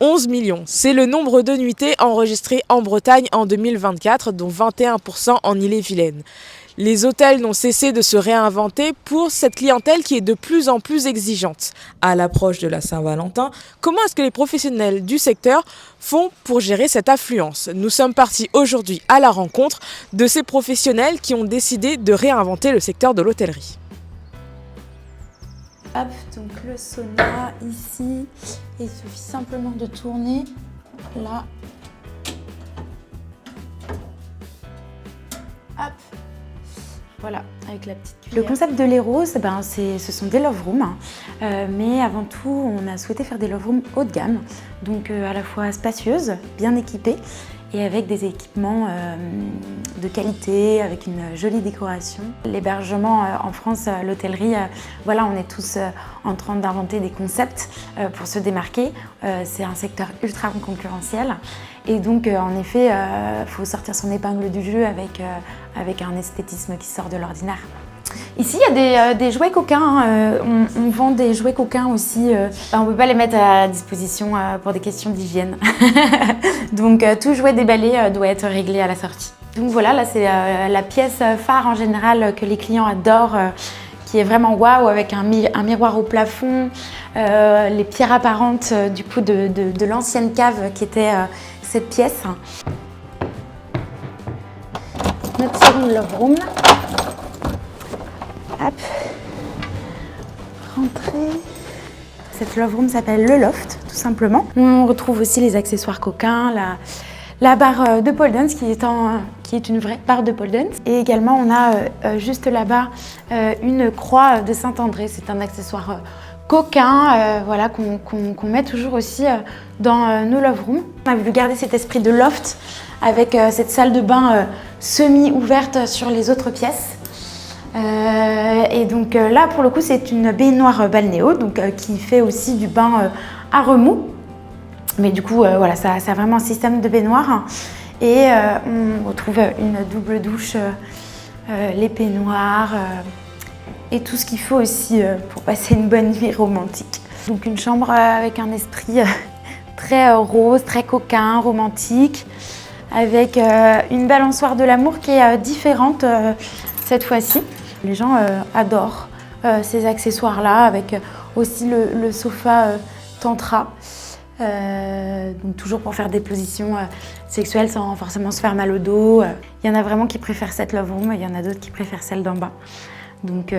11 millions, c'est le nombre de nuitées enregistrées en Bretagne en 2024, dont 21% en Ille-et-Vilaine. Les hôtels n'ont cessé de se réinventer pour cette clientèle qui est de plus en plus exigeante. À l'approche de la Saint-Valentin, comment est-ce que les professionnels du secteur font pour gérer cette affluence? Nous sommes partis aujourd'hui à la rencontre de ces professionnels qui ont décidé de réinventer le secteur de l'hôtellerie. Hop, donc le sauna ici, et il suffit simplement de tourner là. Hop, voilà, avec la petite cuillère. Le concept de l'Héros, ce sont des love rooms, mais avant tout, on a souhaité faire des love rooms haut de gamme, donc à la fois spacieuses, bien équipées, et avec des équipements de qualité, avec une jolie décoration. L'hébergement en France, l'hôtellerie, voilà, on est tous en train d'inventer des concepts pour se démarquer. C'est un secteur ultra concurrentiel et donc en effet, il faut sortir son épingle du jeu avec un esthétisme qui sort de l'ordinaire. Ici, il y a des jouets coquins. On vend des jouets coquins aussi. On ne peut pas les mettre à disposition pour des questions d'hygiène. Donc, tout jouet déballé doit être réglé à la sortie. Donc voilà, là, c'est la pièce phare en général que les clients adorent, qui est vraiment waouh, avec un miroir au plafond, les pierres apparentes du coup de l'ancienne cave qui était cette pièce. Notre second love room. Hop, rentrée. Cette love room s'appelle le loft, tout simplement. On retrouve aussi les accessoires coquins, la barre de pole dance qui est une vraie barre de pole dance. Et également, on a juste là-bas une croix de Saint-André. C'est un accessoire coquin, voilà, qu'on met toujours aussi dans nos love rooms. On a voulu garder cet esprit de loft avec cette salle de bain semi-ouverte sur les autres pièces. Et donc là, pour le coup, c'est une baignoire balnéo, donc qui fait aussi du bain à remous. Mais du coup, voilà, ça a vraiment un système de baignoire. Et on retrouve une double douche, les peignoirs et tout ce qu'il faut aussi pour passer une bonne nuit romantique. Donc une chambre avec un esprit très rose, très coquin, romantique, avec une balançoire de l'amour qui est différente cette fois-ci. Les gens adorent ces accessoires-là, avec aussi le sofa tantra. Donc toujours pour faire des positions sexuelles sans forcément se faire mal au dos. Il y en a vraiment qui préfèrent cette love room, il y en a d'autres qui préfèrent celle d'en bas. Donc